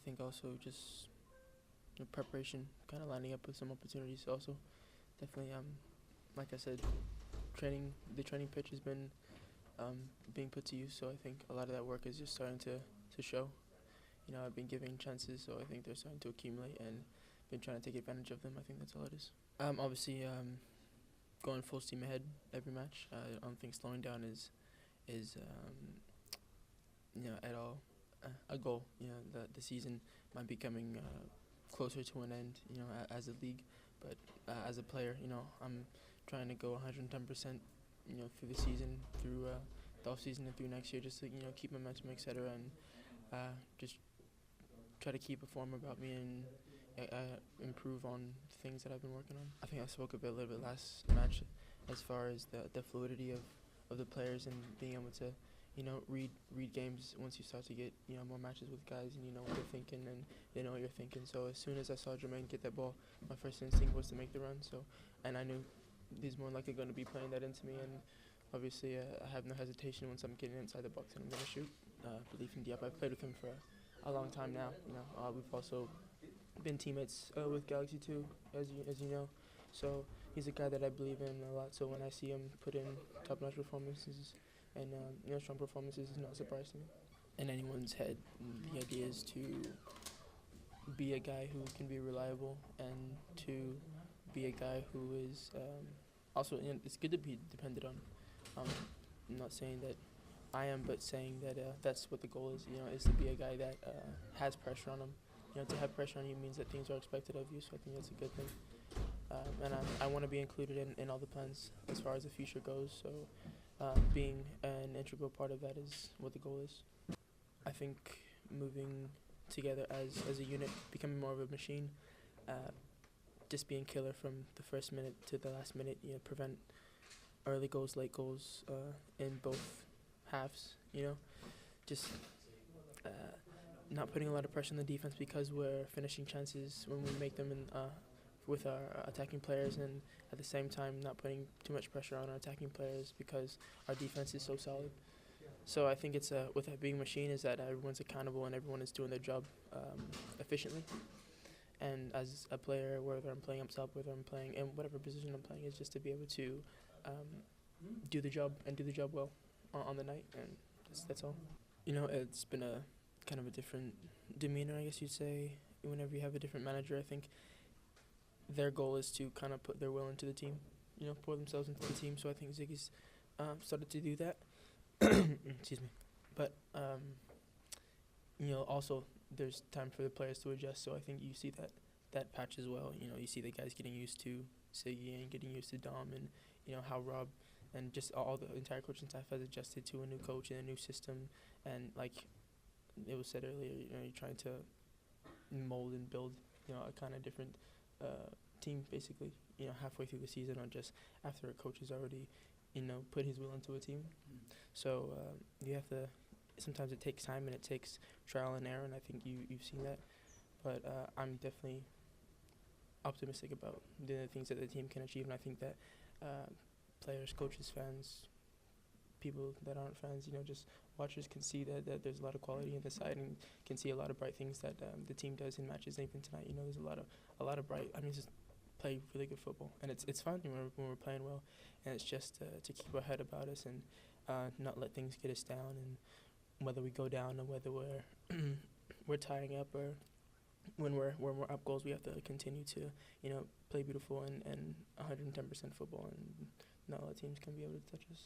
I think also just preparation, kind of lining up with some opportunities. Also, definitely, like I said, the training pitch has been being put to use. So I think a lot of that work is just starting to show. I've been giving chances, so I think they're starting to accumulate and been trying to take advantage of them. I think that's all it is. Obviously, going full steam ahead every match. I don't think slowing down is at all a goal. The season might be coming closer to an end. As a league, but as a player, I'm trying to go 110%. Through the season, through the off season, and through next year, just to keep momentum, etc. And just try to keep a form about me and improve on things that I've been working on. I think I spoke a little bit last match as far as the fluidity of the players and being able to read games once you start to get more matches with guys, and you know what they're thinking and they know what you're thinking. So as soon as I saw Jermaine get that ball, my first instinct was to make the run. And I knew he's more likely going to be playing that into me, and obviously I have no hesitation once I'm getting inside the box and I'm going to shoot. Belief in Diop. I've played with him for a long time now. We've also been teammates with Galaxy too, as you know. So he's a guy that I believe in a lot. So when I see him put in top-notch performances and strong performances, it's not surprising. In anyone's head, the idea is to be a guy who can be reliable and to be a guy who is also. It's good to be depended on. I'm not saying that I am, but saying that that's what the goal is. Is to be a guy that has pressure on him. To have pressure on you means that things are expected of you. So I think that's a good thing. And I want to be included in all the plans as far as the future goes. So being an integral part of that is what the goal is. I think moving together as a unit, becoming more of a machine, just being killer from the first minute to the last minute, prevent early goals, late goals in both halves, just not putting a lot of pressure on the defense because we're finishing chances when we make them with our attacking players, and at the same time not putting too much pressure on our attacking players because our defense is so solid. So I think it's with that being a machine is that everyone's accountable and everyone is doing their job efficiently. And as a player, whether I'm playing up top, whether I'm playing in whatever position I'm playing, is just to be able to do the job and do the job well on the night, and that's all. It's been a kind of a different demeanor, I guess you'd say. Whenever you have a different manager, I think their goal is to kind of put their will into the team, pour themselves into the team. So I think Ziggy's started to do that. Excuse me. But, also there's time for the players to adjust. So I think you see that patch as well. You see the guys getting used to Ziggy and getting used to Dom, and, how Rob and just all the entire coaching staff has adjusted to a new coach and a new system. And like it was said earlier, you're trying to mold and build, a kind of different team, basically, halfway through the season, or just after a coach has already, put his will into a team. So you have to, sometimes it takes time and it takes trial and error, and I think you've seen that. But I'm definitely optimistic about the things that the team can achieve, and I think that players, coaches, fans, people that aren't fans, just watchers can see that there's a lot of quality in the side and can see a lot of bright things that the team does in matches. Even tonight, there's a lot of bright. Just play really good football, and it's fun when we're playing well, and it's just to keep our head about us and not let things get us down. And whether we go down or whether we're tying up or when we're up goals, we have to continue to play beautiful and 110% football, and not all teams can be able to touch us.